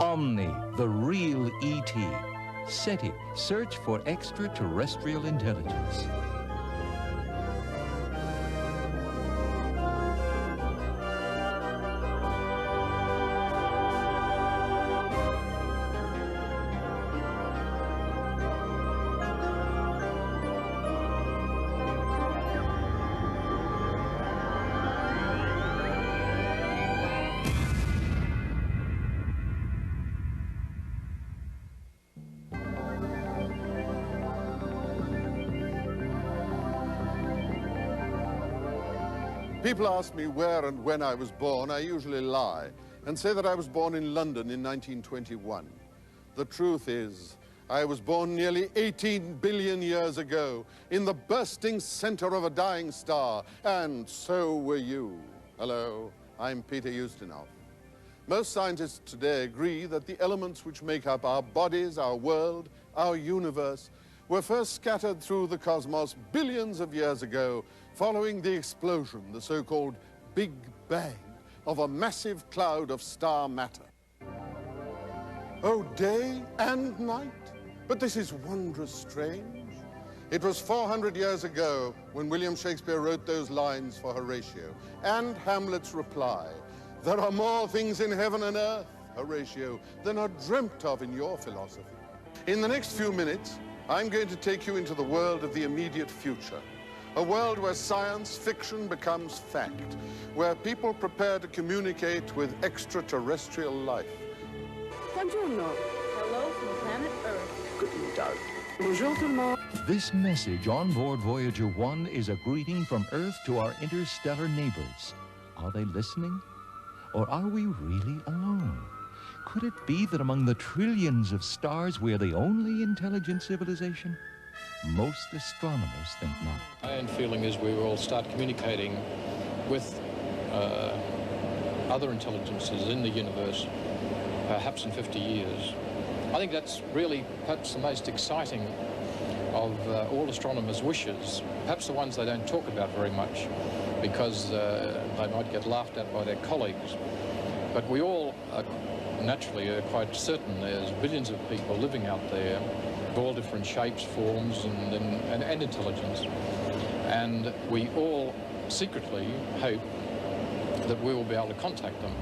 Omni, the real ET. SETI, search for extraterrestrial intelligence. People ask me where and when I was born. I usually lie and say that I was born in London in 1921. The truth is, I was born nearly 18 billion years ago in the bursting center of a dying star, and so were you. Hello, I'm Peter Ustinov. Most scientists today agree that the elements which make up our bodies, our world, our universe, were first scattered through the cosmos billions of years ago, following the explosion, the so-called Big Bang, of a massive cloud of star matter. Oh, day and night? But this is wondrous strange. It was 400 years ago when William Shakespeare wrote those lines for Horatio, and Hamlet's reply, "There are more things in heaven and earth, Horatio, than are dreamt of in your philosophy." In the next few minutes, I'm going to take you into the world of the immediate future. A world where science fiction becomes fact, where people prepare to communicate with extraterrestrial life. Buongiorno. Hello from planet Earth. Guten Tag. Bonjour tout le monde. This message on board Voyager 1 is a greeting from Earth to our interstellar neighbors. Are they listening? Or are we really alone? Could it be that among the trillions of stars we're the only intelligent civilization? Most astronomers think not. My own feeling is we will start communicating with other intelligences in the universe, perhaps in 50 years. I think that's really perhaps the most exciting of all astronomers' wishes, perhaps the ones they don't talk about very much because they might get laughed at by their colleagues. But we all naturally are quite certain there's billions of people living out there of all different shapes, forms and intelligence. And we all secretly hope that we will be able to contact them.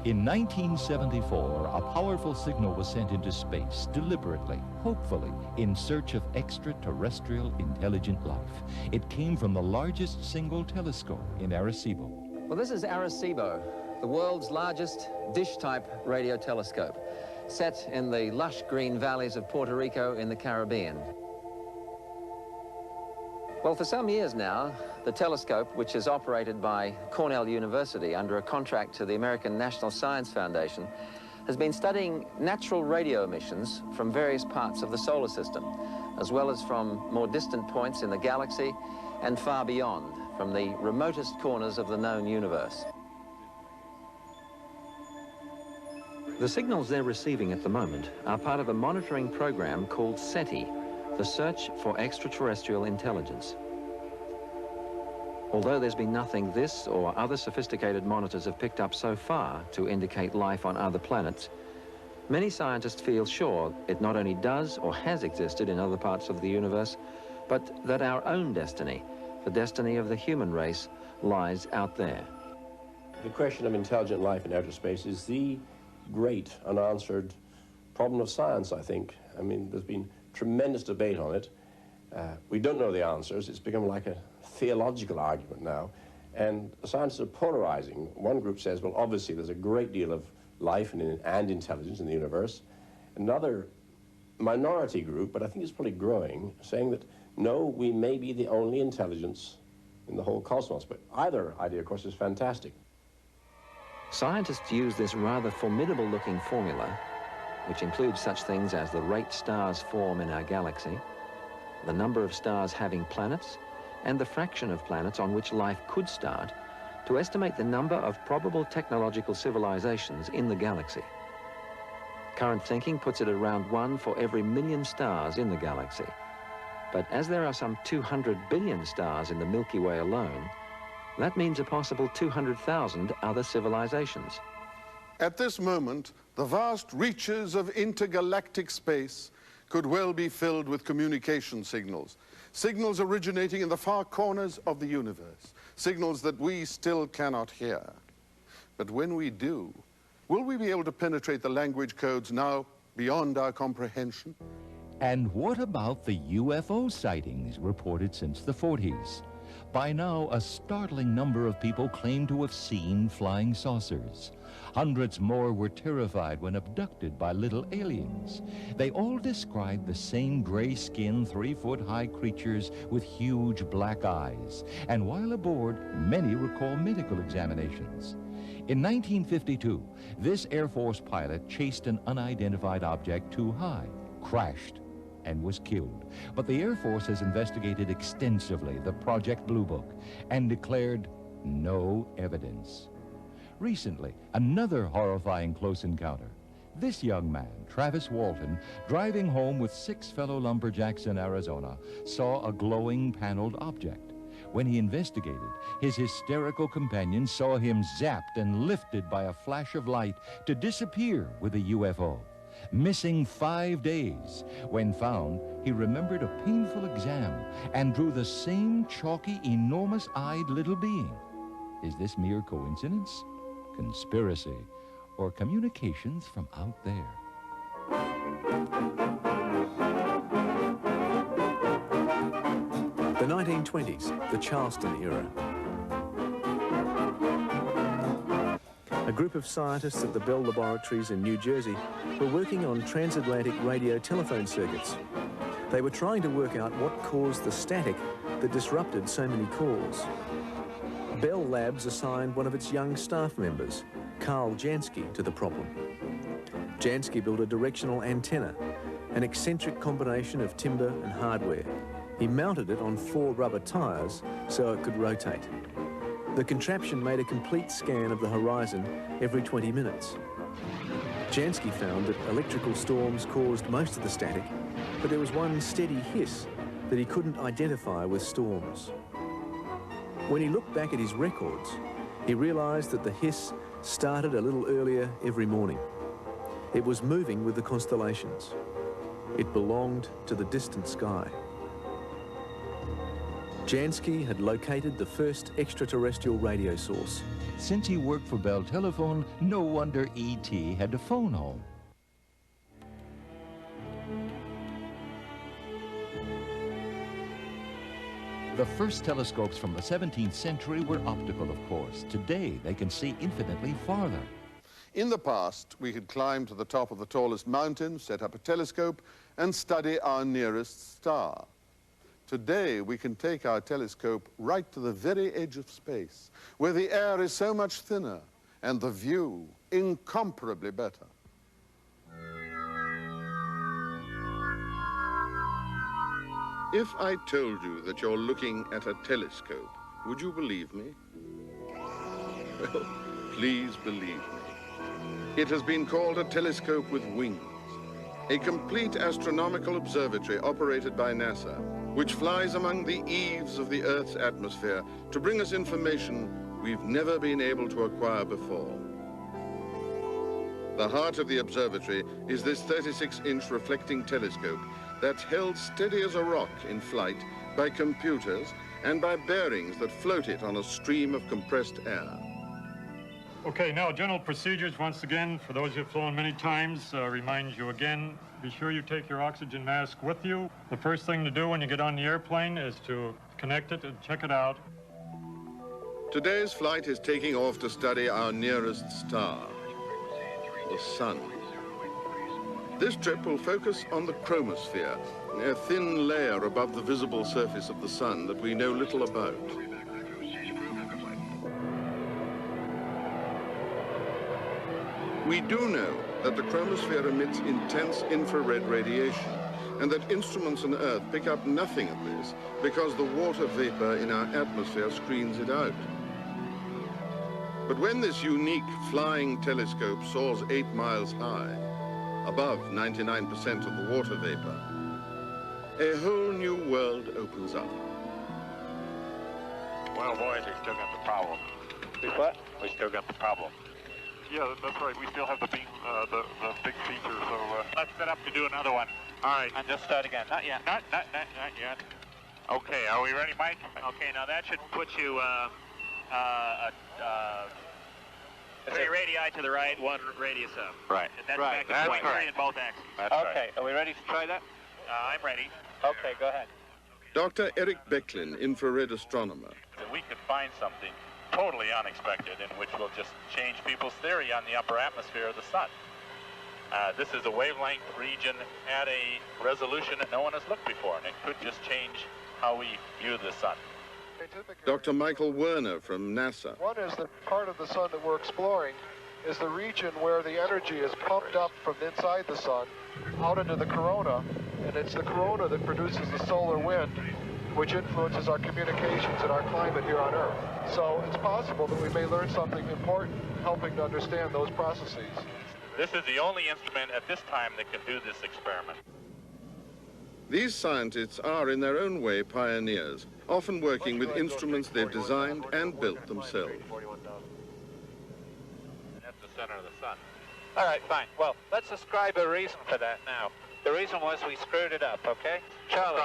In 1974, a powerful signal was sent into space, deliberately, hopefully, in search of extraterrestrial intelligent life. It came from the largest single telescope in Arecibo. Well, this is Arecibo, the world's largest dish-type radio telescope, set in the lush green valleys of Puerto Rico in the Caribbean. Well, for some years now, the telescope, which is operated by Cornell University under a contract to the American National Science Foundation, has been studying natural radio emissions from various parts of the solar system, as well as from more distant points in the galaxy and far beyond, from the remotest corners of the known universe. The signals they're receiving at the moment are part of a monitoring program called SETI, the Search for Extraterrestrial Intelligence. Although there's been nothing this or other sophisticated monitors have picked up so far to indicate life on other planets, many scientists feel sure it not only does or has existed in other parts of the universe, but that our own destiny, the destiny of the human race, lies out there. The question of intelligent life in outer space is the great unanswered problem of science, I think. I mean, there's been tremendous debate on it. We don't know the answers. It's become like a theological argument now, and the scientists are polarizing. One group says, well, obviously there's a great deal of life and intelligence in the universe. Another minority group, but I think it's probably growing, saying that no, we may be the only intelligence in the whole cosmos. But either idea, of course, is fantastic. Scientists use this rather formidable-looking formula, which includes such things as the rate stars form in our galaxy, the number of stars having planets, and the fraction of planets on which life could start, to estimate the number of probable technological civilizations in the galaxy. Current thinking puts it around 1 for every million stars in the galaxy. But as there are some 200 billion stars in the Milky Way alone, that means a possible 200,000 other civilizations. At this moment, the vast reaches of intergalactic space could well be filled with communication signals, signals originating in the far corners of the universe, signals that we still cannot hear. But when we do, will we be able to penetrate the language codes now beyond our comprehension? And what about the UFO sightings reported since the 40s? By now, a startling number of people claim to have seen flying saucers. Hundreds more were terrified when abducted by little aliens. They all described the same gray-skinned, 3-foot-high creatures with huge black eyes. And while aboard, many recall medical examinations. In 1952, this Air Force pilot chased an unidentified object too high, crashed, and was killed. But the Air Force has investigated extensively the Project Blue Book and declared no evidence. Recently, another horrifying close encounter. This young man, Travis Walton, driving home with 6 fellow lumberjacks in Arizona, saw a glowing paneled object. When he investigated, his hysterical companions saw him zapped and lifted by a flash of light to disappear with a UFO. Missing 5 days. When found, he remembered a painful exam and drew the same chalky, enormous-eyed little being. Is this mere coincidence, conspiracy, or communications from out there? The 1920s, the Charleston era. A group of scientists at the Bell Laboratories in New Jersey were working on transatlantic radio telephone circuits. They were trying to work out what caused the static that disrupted so many calls. Bell Labs assigned one of its young staff members, Carl Jansky, to the problem. Jansky built a directional antenna, an eccentric combination of timber and hardware. He mounted it on 4 rubber tires so it could rotate. The contraption made a complete scan of the horizon every 20 minutes. Jansky found that electrical storms caused most of the static, but there was one steady hiss that he couldn't identify with storms. When he looked back at his records, he realized that the hiss started a little earlier every morning. It was moving with the constellations. It belonged to the distant sky. Jansky had located the first extraterrestrial radio source. Since he worked for Bell Telephone, no wonder E.T. had to phone home. The first telescopes from the 17th century were optical, of course. Today, they can see infinitely farther. In the past, we could climb to the top of the tallest mountain, set up a telescope, and study our nearest star. Today, we can take our telescope right to the very edge of space, where the air is so much thinner and the view incomparably better. If I told you that you're looking at a telescope, would you believe me? Well, please believe me. It has been called a telescope with wings, a complete astronomical observatory operated by NASA, which flies among the eaves of the Earth's atmosphere to bring us information we've never been able to acquire before. The heart of the observatory is this 36-inch reflecting telescope that's held steady as a rock in flight by computers and by bearings that float it on a stream of compressed air. Okay, now general procedures once again, for those who've flown many times, remind you again, be sure you take your oxygen mask with you. The first thing to do when you get on the airplane is to connect it and check it out. Today's flight is taking off to study our nearest star, the sun. This trip will focus on the chromosphere, a thin layer above the visible surface of the sun that we know little about. We do know that the chromosphere emits intense infrared radiation, and that instruments on Earth pick up nothing of this because the water vapor in our atmosphere screens it out. But when this unique flying telescope soars 8 miles high, above 99% of the water vapor, a whole new world opens up. Well, boys, we still got the problem. What? We still got the problem. Yeah, that's right. We still have the beam, the big feature, so... Let's set up to do another one. All right. And just start again. Not yet. Not yet. Okay, are we ready, Mike? Okay, now that should put you, 3 radii to the right, 1 radius up. Right. That's right. Back to 23 in both axes. That's okay, are we ready to try that? I'm ready. Okay, go ahead. Dr. Eric Becklin, infrared astronomer. We could find something totally unexpected in which will just change people's theory on the upper atmosphere of the sun. This is a wavelength region at a resolution that no one has looked before, and it could just change how we view the sun. Dr. Michael Werner from NASA. One is the part of the sun that we're exploring is the region where the energy is pumped up from inside the sun out into the corona, and it's the corona that produces the solar wind, which influences our communications and our climate here on Earth. So it's possible that we may learn something important helping to understand those processes. This is the only instrument at this time that can do this experiment. These scientists are, in their own way, pioneers, often working with instruments they've designed and built themselves. That's the center of the sun. All right, fine. Well, let's ascribe a reason for that now. The reason was we screwed it up, okay? Charlie,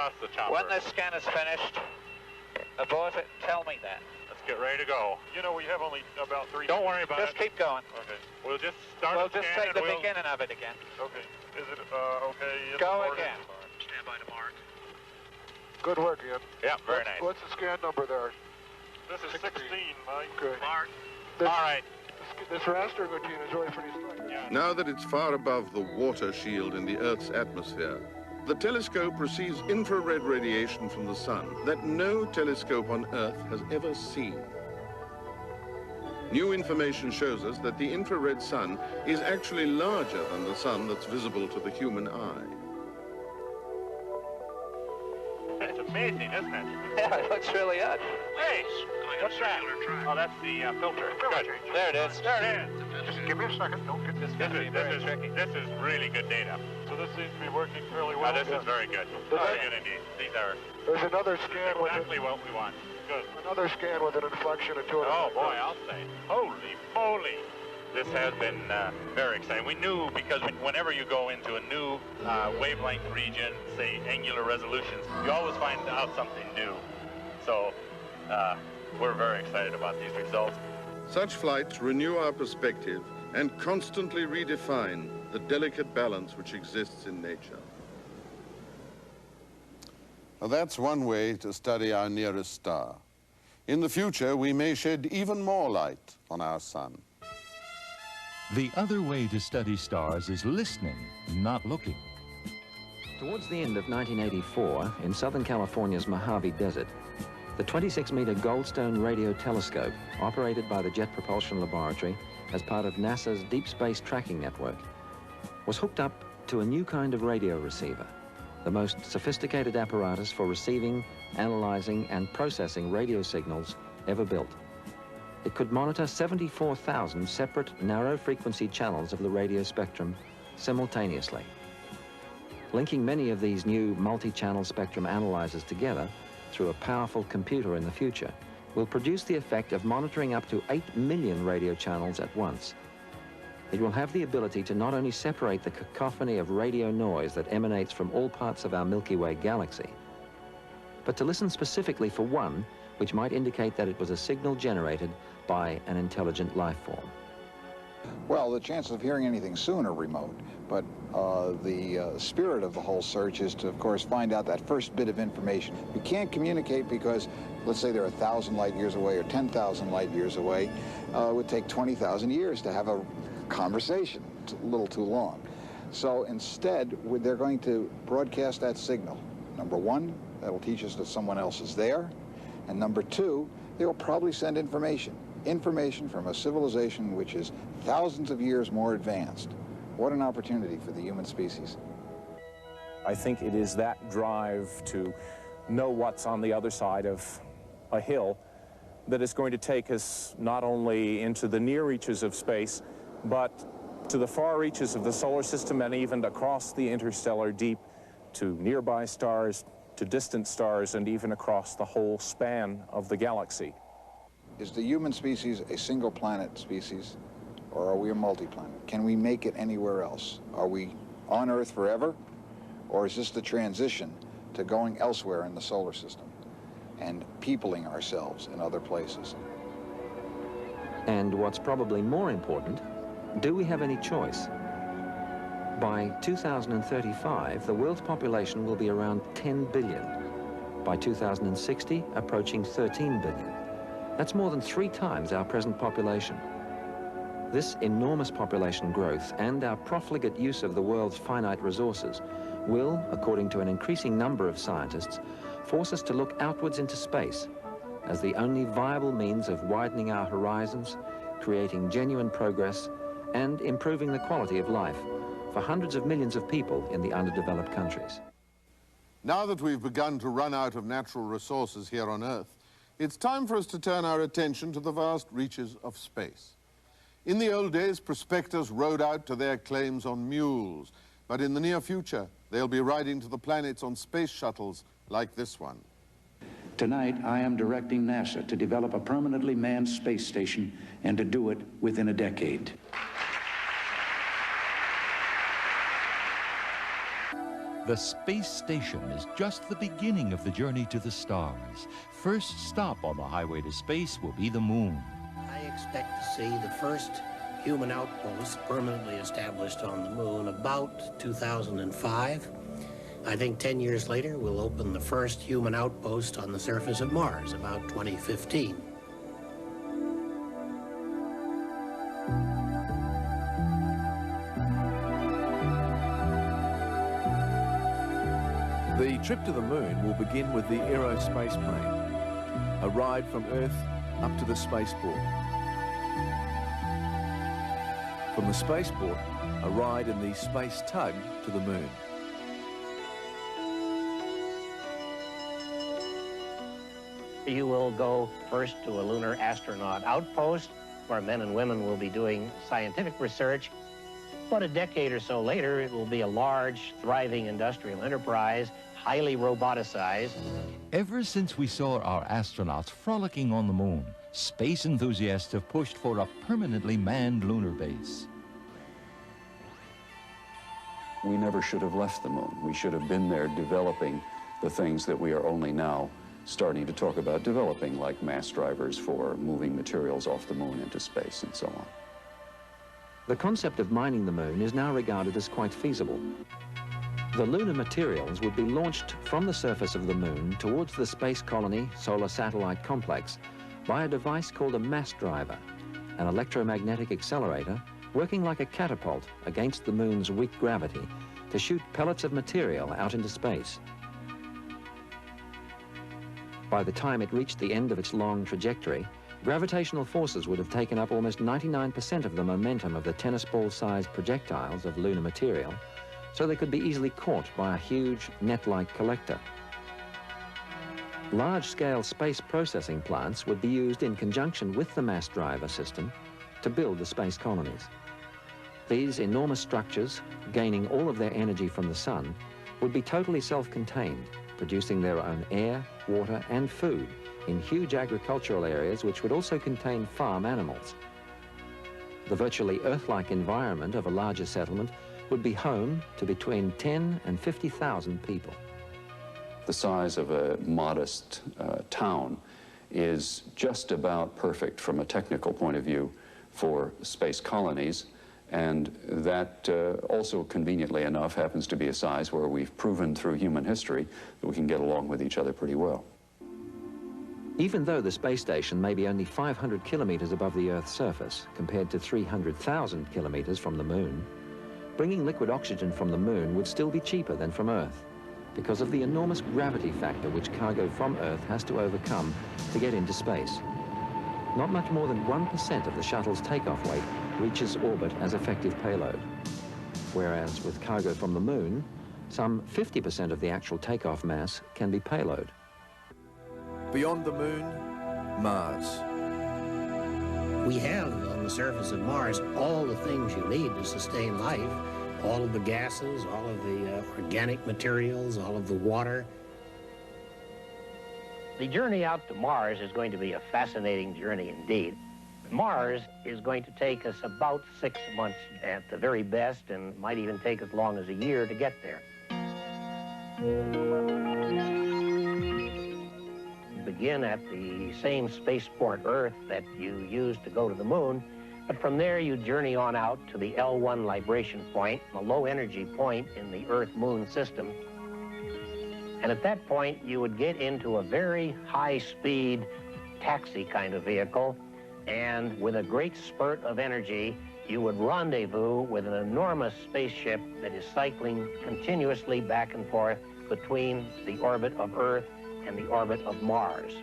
when this scan is finished, abort it, tell me that. Let's get ready to go. You know, we have only about 3... Don't worry about it. Just keep going. Okay. We'll just start the scan. We'll just take the beginning of it again. Okay. Is it, okay? Go again. Stand by to mark. Good work, Ian. Yeah, very nice. What's the scan number there? This is 16, Mike. Good. Mark. All right. This raster routine is really pretty striking. Yeah. Now that it's far above the water shield in the Earth's atmosphere, the telescope receives infrared radiation from the sun that no telescope on Earth has ever seen. New information shows us that the infrared sun is actually larger than the sun that's visible to the human eye. It's amazing, isn't it? Yeah, it looks really odd. Hey, what's that? Oh, that's the filter. Good. There it is. There it is. Just give me a second. Don't get this. This is really good data. So this seems to be working fairly well. This is very good. Very good indeed. These are There's another scan exactly what we want. Good. Another scan with an inflection of 200. Oh boy, I'll say. Holy moly! This has been very exciting. We knew because whenever you go into a new wavelength region, say angular resolutions, you always find out something new. So we're very excited about these results. Such flights renew our perspective and constantly redefine the delicate balance which exists in nature. Well, that's one way to study our nearest star. In the future, we may shed even more light on our sun. The other way to study stars is listening, not looking. Towards the end of 1984, in Southern California's Mojave Desert, the 26-meter Goldstone radio telescope, operated by the Jet Propulsion Laboratory as part of NASA's Deep Space Tracking Network, was hooked up to a new kind of radio receiver, the most sophisticated apparatus for receiving, analyzing, and processing radio signals ever built. It could monitor 74,000 separate narrow-frequency channels of the radio spectrum simultaneously. Linking many of these new multi-channel spectrum analyzers together through a powerful computer in the future will produce the effect of monitoring up to 8 million radio channels at once. It will have the ability to not only separate the cacophony of radio noise that emanates from all parts of our Milky Way galaxy, but to listen specifically for one which might indicate that it was a signal generated by an intelligent life form. Well, the chances of hearing anything soon are remote, but the spirit of the whole search is to, of course, find out that first bit of information. We can't communicate because, let's say they're 1,000 light years away or 10,000 light years away. It would take 20,000 years to have a conversation. It's a little too long. So instead, they're going to broadcast that signal. Number one, that'll teach us that someone else is there. And number two, they will probably send information from a civilization which is thousands of years more advanced. What an opportunity for the human species. I think it is that drive to know what's on the other side of a hill that is going to take us not only into the near reaches of space, but to the far reaches of the solar system and even across the interstellar deep to nearby stars, to distant stars, and even across the whole span of the galaxy. Is the human species a single planet species, or are we a multi-planet? Can we make it anywhere else? Are we on Earth forever, or is this the transition to going elsewhere in the solar system and peopling ourselves in other places? And what's probably more important, do we have any choice? By 2035, the world's population will be around 10 billion. By 2060, approaching 13 billion. That's more than 3 times our present population. This enormous population growth and our profligate use of the world's finite resources will, according to an increasing number of scientists, force us to look outwards into space as the only viable means of widening our horizons, creating genuine progress, and improving the quality of life for hundreds of millions of people in the underdeveloped countries. Now that we've begun to run out of natural resources here on Earth, it's time for us to turn our attention to the vast reaches of space. In the old days, prospectors rode out to their claims on mules, but in the near future, they'll be riding to the planets on space shuttles like this one. Tonight, I am directing NASA to develop a permanently manned space station and to do it within a decade. The space station is just the beginning of the journey to the stars. First stop on the highway to space will be the moon. I expect to see the first human outpost permanently established on the moon about 2005. I think 10 years later, we'll open the first human outpost on the surface of Mars, about 2015. The trip to the moon will begin with the aerospace plane, a ride from Earth up to the spaceport. From the spaceport, a ride in the space tug to the moon. You will go first to a lunar astronaut outpost where men and women will be doing scientific research. About a decade or so later, it will be a large, thriving industrial enterprise, highly roboticized. Ever since we saw our astronauts frolicking on the moon, space enthusiasts have pushed for a permanently manned lunar base. We never should have left the moon. We should have been there developing the things that we are only now starting to talk about developing, like mass drivers for moving materials off the moon into space and so on. The concept of mining the moon is now regarded as quite feasible. The lunar materials would be launched from the surface of the moon towards the space colony solar satellite complex by a device called a mass driver, an electromagnetic accelerator working like a catapult against the moon's weak gravity to shoot pellets of material out into space. By the time it reached the end of its long trajectory, gravitational forces would have taken up almost 99% of the momentum of the tennis ball-sized projectiles of lunar material, so they could be easily caught by a huge net-like collector. Large-scale space processing plants would be used in conjunction with the mass driver system to build the space colonies. These enormous structures, gaining all of their energy from the sun, would be totally self-contained, producing their own air, water, and food in huge agricultural areas which would also contain farm animals. The virtually Earth-like environment of a larger settlement would be home to between 10 and 50,000 people. The size of a modest town is just about perfect from a technical point of view for space colonies, and that also conveniently enough happens to be a size where we've proven through human history that we can get along with each other pretty well. Even though the space station may be only 500 kilometers above the Earth's surface compared to 300,000 kilometers from the moon, bringing liquid oxygen from the moon would still be cheaper than from Earth because of the enormous gravity factor which cargo from Earth has to overcome to get into space. Not much more than 1% of the shuttle's takeoff weight reaches orbit as effective payload, whereas with cargo from the moon, some 50% of the actual takeoff mass can be payload. Beyond the moon, Mars. We have on the surface of Mars all the things you need to sustain life, all of the gases, all of the organic materials, all of the water. The journey out to Mars is going to be a fascinating journey indeed. Mars is going to take us about 6 months at the very best, and might even take as long as a year to get there. You begin at the same spaceport Earth that you used to go to the moon, but from there you journey on out to the L1 libration point, a low energy point in the Earth-Moon system. And at that point, you would get into a very high-speed taxi kind of vehicle, and with a great spurt of energy, you would rendezvous with an enormous spaceship that is cycling continuously back and forth between the orbit of Earth and the orbit of Mars.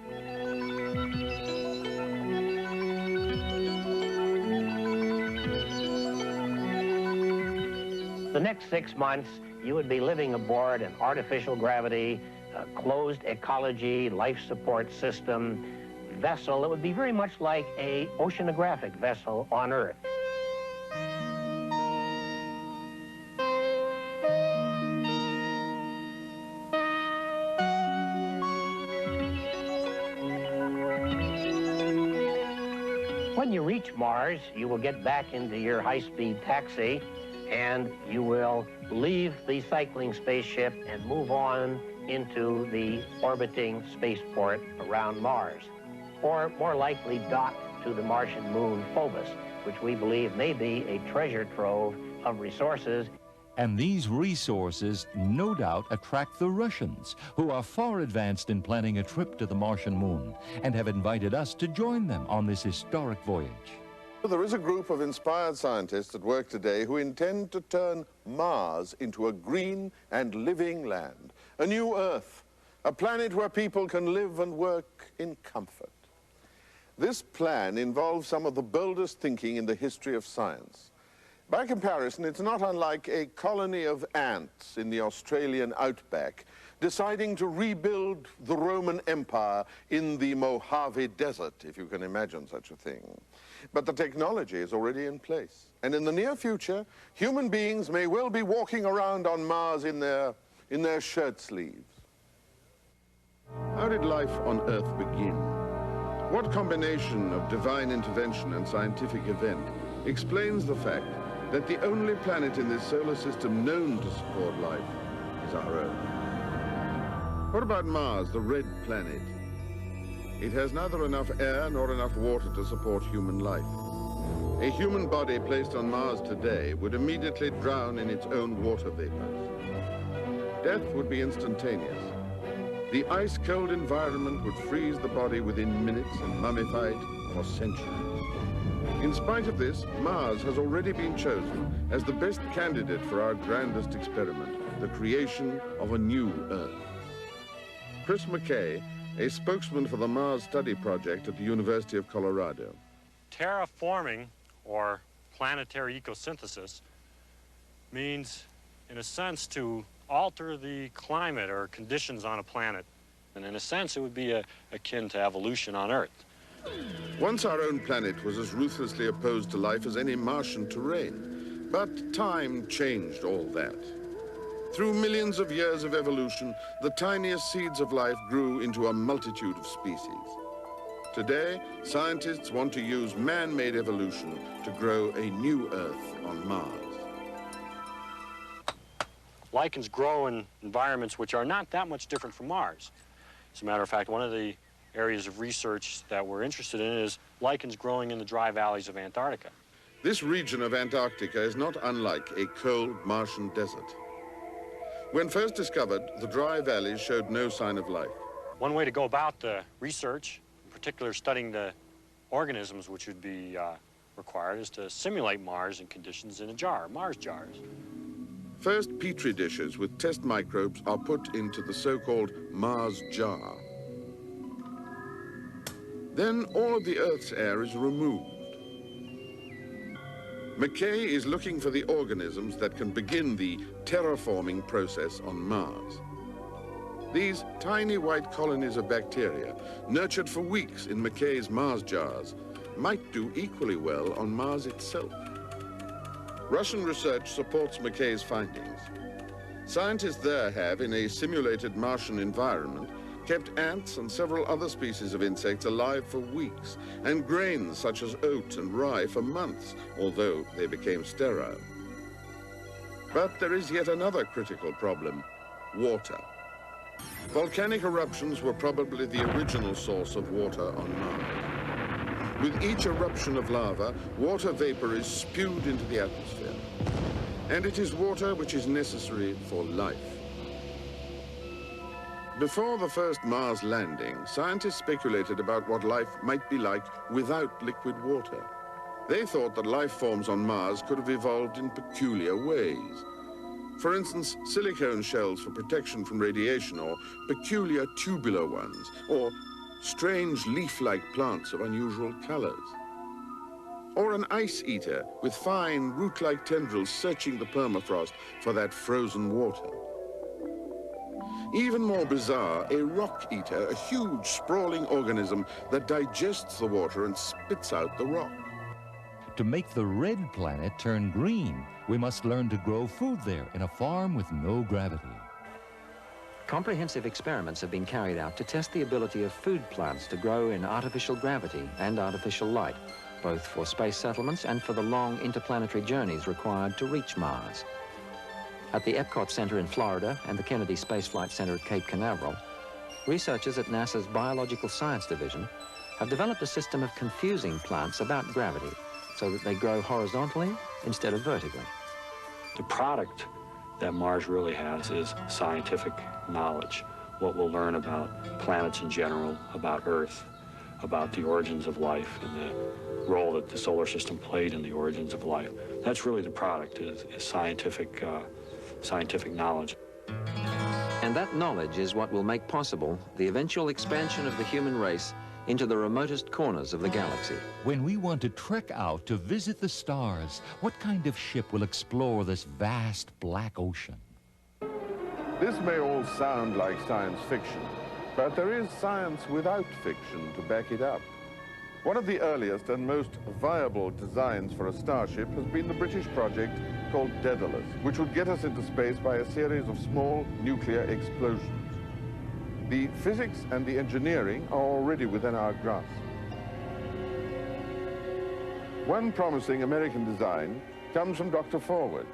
The next 6 months, you would be living aboard an artificial gravity, closed ecology, life support system vessel. It would be very much like an oceanographic vessel on Earth. When you reach Mars, you will get back into your high-speed taxi, and you will leave the cycling spaceship and move on into the orbiting spaceport around Mars, or more likely dock to the Martian moon Phobos, which we believe may be a treasure trove of resources. And these resources no doubt attract the Russians, who are far advanced in planning a trip to the Martian moon and have invited us to join them on this historic voyage. There is a group of inspired scientists at work today who intend to turn Mars into a green and living land, a new Earth, a planet where people can live and work in comfort. This plan involves some of the boldest thinking in the history of science. By comparison, it's not unlike a colony of ants in the Australian outback deciding to rebuild the Roman Empire in the Mojave Desert, if you can imagine such a thing. But the technology is already in place. And in the near future, human beings may well be walking around on Mars in their shirt sleeves. How did life on Earth begin? What combination of divine intervention and scientific event explains the fact that the only planet in this solar system known to support life is our own? What about Mars, the red planet? It has neither enough air nor enough water to support human life. A human body placed on Mars today would immediately drown in its own water vapors. Death would be instantaneous. The ice-cold environment would freeze the body within minutes and mummify it for centuries. In spite of this, Mars has already been chosen as the best candidate for our grandest experiment, the creation of a new Earth. Chris McKay, a spokesman for the Mars Study Project at the University of Colorado. Terraforming, or planetary ecosynthesis, means, in a sense, to alter the climate or conditions on a planet. And in a sense, it would be akin to evolution on Earth. Once our own planet was as ruthlessly opposed to life as any Martian terrain. But time changed all that. Through millions of years of evolution, the tiniest seeds of life grew into a multitude of species. Today, scientists want to use man-made evolution to grow a new Earth on Mars. Lichens grow in environments which are not that much different from Mars. As a matter of fact, one of the areas of research that we're interested in is lichens growing in the dry valleys of Antarctica. This region of Antarctica is not unlike a cold Martian desert. When first discovered, the dry valleys showed no sign of life. One way to go about the research, in particular studying the organisms which would be required, is to simulate Mars in conditions in a jar, Mars jars. First, Petri dishes with test microbes are put into the so-called Mars jar. Then all of the Earth's air is removed. McKay is looking for the organisms that can begin the terraforming process on Mars. These tiny white colonies of bacteria, nurtured for weeks in McKay's Mars jars, might do equally well on Mars itself. Russian research supports McKay's findings. Scientists there have, in a simulated Martian environment, kept ants and several other species of insects alive for weeks, and grains such as oat and rye for months, although they became sterile. But there is yet another critical problem: water. Volcanic eruptions were probably the original source of water on Mars. With each eruption of lava, water vapor is spewed into the atmosphere. And it is water which is necessary for life. Before the first Mars landing, scientists speculated about what life might be like without liquid water. They thought that life forms on Mars could have evolved in peculiar ways. For instance, silicone shells for protection from radiation, or peculiar tubular ones, or strange leaf-like plants of unusual colors. Or an ice eater with fine root-like tendrils searching the permafrost for that frozen water. Even more bizarre, a rock eater, a huge sprawling organism that digests the water and spits out the rock. To make the red planet turn green, we must learn to grow food there in a farm with no gravity. Comprehensive experiments have been carried out to test the ability of food plants to grow in artificial gravity and artificial light, both for space settlements and for the long interplanetary journeys required to reach Mars. At the Epcot Center in Florida and the Kennedy Space Flight Center at Cape Canaveral, researchers at NASA's Biological Science Division have developed a system of confusing plants about gravity so that they grow horizontally instead of vertically. The product that Mars really has is scientific knowledge, what we'll learn about planets in general, about Earth, about the origins of life and the role that the solar system played in the origins of life. That's really the product, is scientific knowledge. And that knowledge is what will make possible the eventual expansion of the human race into the remotest corners of the galaxy. When we want to trek out to visit the stars, what kind of ship will explore this vast black ocean? This may all sound like science fiction, but there is science without fiction to back it up. One of the earliest and most viable designs for a starship has been the British project called Daedalus, which would get us into space by a series of small nuclear explosions. The physics and the engineering are already within our grasp. One promising American design comes from Dr. Forward,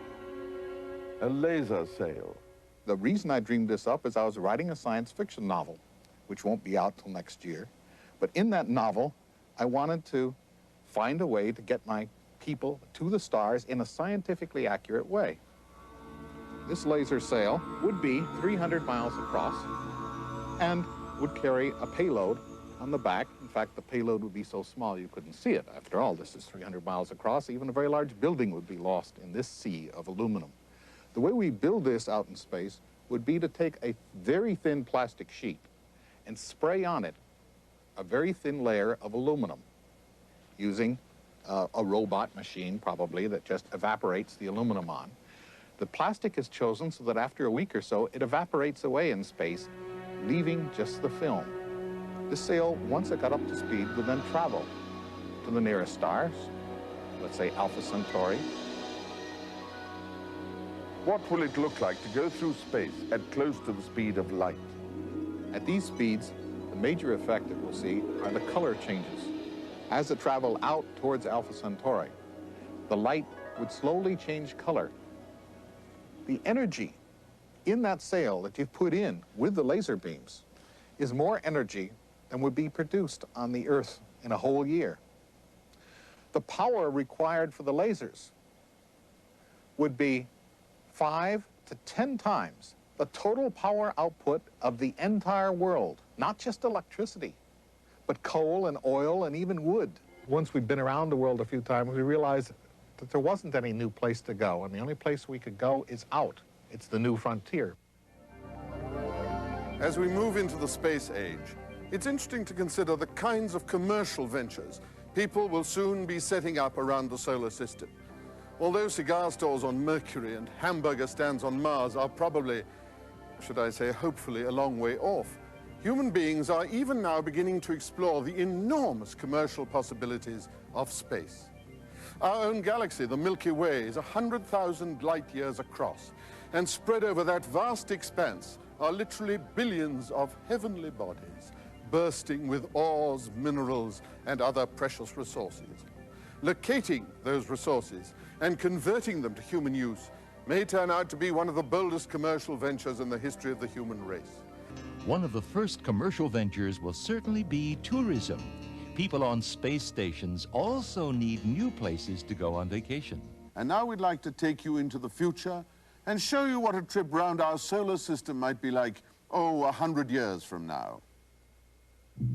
a laser sail. The reason I dreamed this up is I was writing a science fiction novel, which won't be out till next year. But in that novel, I wanted to find a way to get my people to the stars in a scientifically accurate way. This laser sail would be 300 miles across and would carry a payload on the back. In fact, the payload would be so small you couldn't see it. After all, this is 300 miles across. Even a very large building would be lost in this sea of aluminum. The way we build this out in space would be to take a very thin plastic sheet and spray on it a very thin layer of aluminum using a robot machine, probably, that just evaporates the aluminum on. The plastic is chosen so that after a week or so, it evaporates away in space, leaving just the film. This sail, once it got up to speed, would then travel to the nearest stars, let's say Alpha Centauri. What will it look like to go through space at close to the speed of light? At these speeds, the major effect that we'll see are the color changes. As it traveled out towards Alpha Centauri, the light would slowly change color. The energy in that sail that you've put in with the laser beams is more energy than would be produced on the Earth in a whole year. The power required for the lasers would be 5 to 10 times the total power output of the entire world, not just electricity, but coal and oil and even wood. Once we'd been around the world a few times, we realized that there wasn't any new place to go, and the only place we could go is out. It's the new frontier. As we move into the space age, it's interesting to consider the kinds of commercial ventures people will soon be setting up around the solar system. Although cigar stores on Mercury and hamburger stands on Mars are probably, should I say, hopefully a long way off, human beings are even now beginning to explore the enormous commercial possibilities of space. Our own galaxy, the Milky Way, is 100,000 light years across, and spread over that vast expanse are literally billions of heavenly bodies bursting with ores, minerals, and other precious resources. Locating those resources and converting them to human use may turn out to be one of the boldest commercial ventures in the history of the human race. One of the first commercial ventures will certainly be tourism. People on space stations also need new places to go on vacation. And now we'd like to take you into the future and show you what a trip round our solar system might be like, 100 years from now.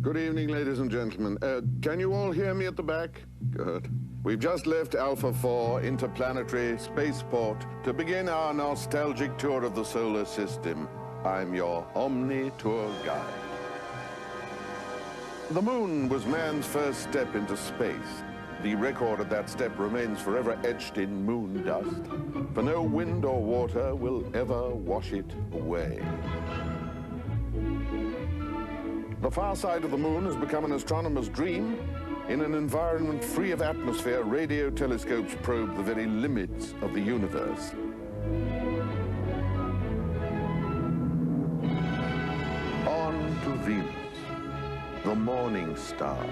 Good evening, ladies and gentlemen. Can you all hear me at the back? Good. We've just left Alpha 4 Interplanetary Spaceport to begin our nostalgic tour of the solar system. I'm your Omni Tour guide. The moon was man's first step into space. The record of that step remains forever etched in moon dust, for no wind or water will ever wash it away. The far side of the moon has become an astronomer's dream. In an environment free of atmosphere, radio telescopes probe the very limits of the universe. On to Venus, the morning star.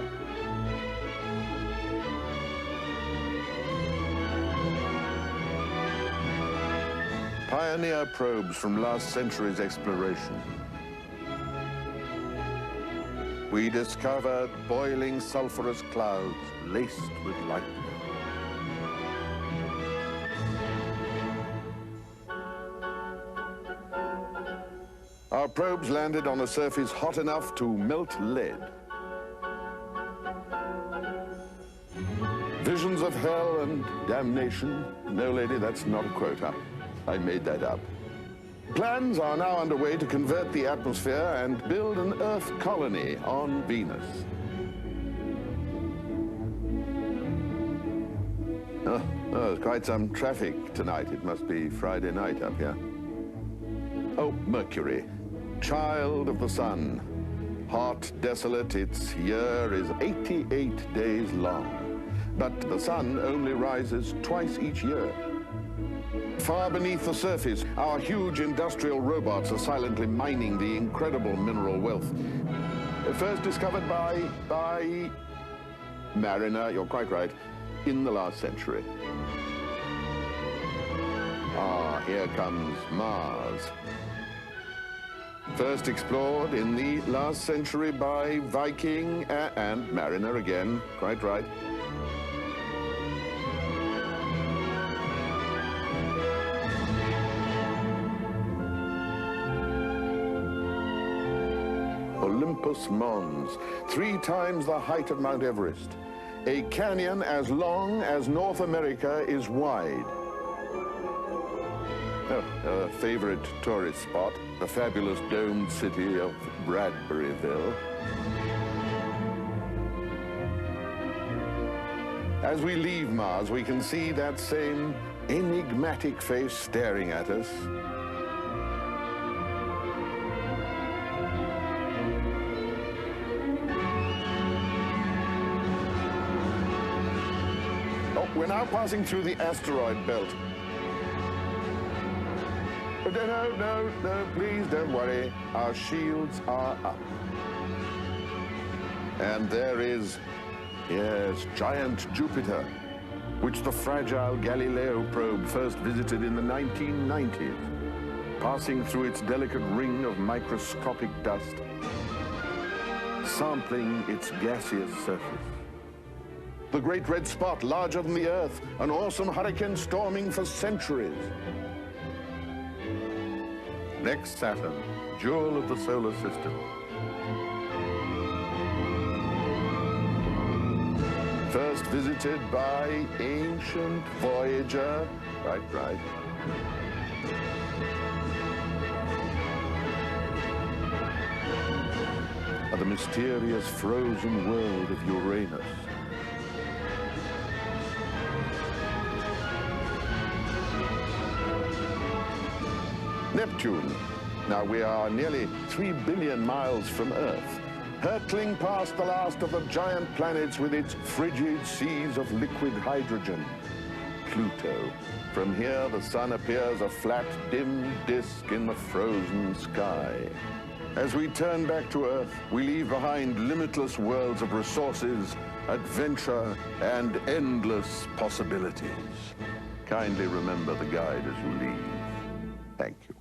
Pioneer probes from last century's exploration. We discovered boiling sulfurous clouds laced with lightning. Our probes landed on a surface hot enough to melt lead. Visions of hell and damnation. No, lady, that's not a quote. I made that up. Plans are now underway to convert the atmosphere and build an Earth colony on Venus. There's quite some traffic tonight. It must be Friday night up here. Oh, Mercury, child of the sun. Hot, desolate, its year is 88 days long. But the sun only rises twice each year. Far beneath the surface, our huge industrial robots are silently mining the incredible mineral wealth. First discovered by Mariner, you're quite right, in the last century. Here comes Mars. First explored in the last century by Viking and Mariner again, quite right. Olympus Mons, 3 times the height of Mount Everest. A canyon as long as North America is wide. A favorite tourist spot, the fabulous domed city of Bradburyville. As we leave Mars, we can see that same enigmatic face staring at us. We're now passing through the asteroid belt. No, please don't worry. Our shields are up. And there is, yes, giant Jupiter, which the fragile Galileo probe first visited in the 1990s, passing through its delicate ring of microscopic dust, sampling its gaseous surface. The great red spot, larger than the Earth, an awesome hurricane storming for centuries. Next, Saturn, jewel of the solar system. First visited by ancient Voyager. Right. The mysterious frozen world of Uranus. Neptune. Now we are nearly 3 billion miles from Earth, hurtling past the last of the giant planets with its frigid seas of liquid hydrogen. Pluto, From here, the sun appears a flat, dim disk in the frozen sky. As we turn back to Earth, we leave behind limitless worlds of resources, adventure, and endless possibilities. Kindly remember the guide as you leave. Thank you.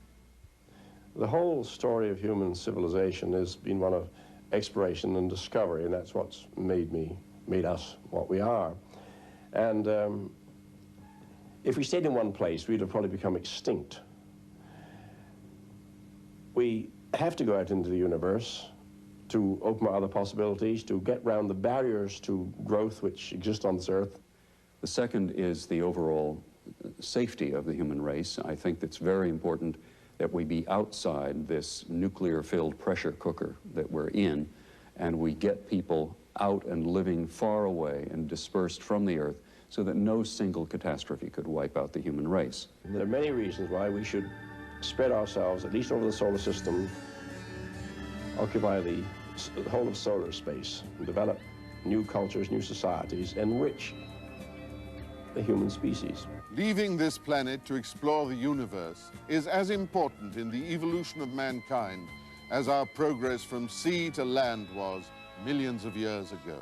The whole story of human civilization has been one of exploration and discovery, and that's what's made us what we are. And if we stayed in one place, we'd have probably become extinct. We have to go out into the universe to open up other possibilities, to get round the barriers to growth which exist on this Earth. The second is the overall safety of the human race. I think it's very important that we be outside this nuclear-filled pressure cooker that we're in, and we get people out and living far away and dispersed from the Earth so that no single catastrophe could wipe out the human race. There are many reasons why we should spread ourselves, at least over the solar system, occupy the whole of solar space, and develop new cultures, new societies, enrich the human species. Leaving this planet to explore the universe is as important in the evolution of mankind as our progress from sea to land was millions of years ago.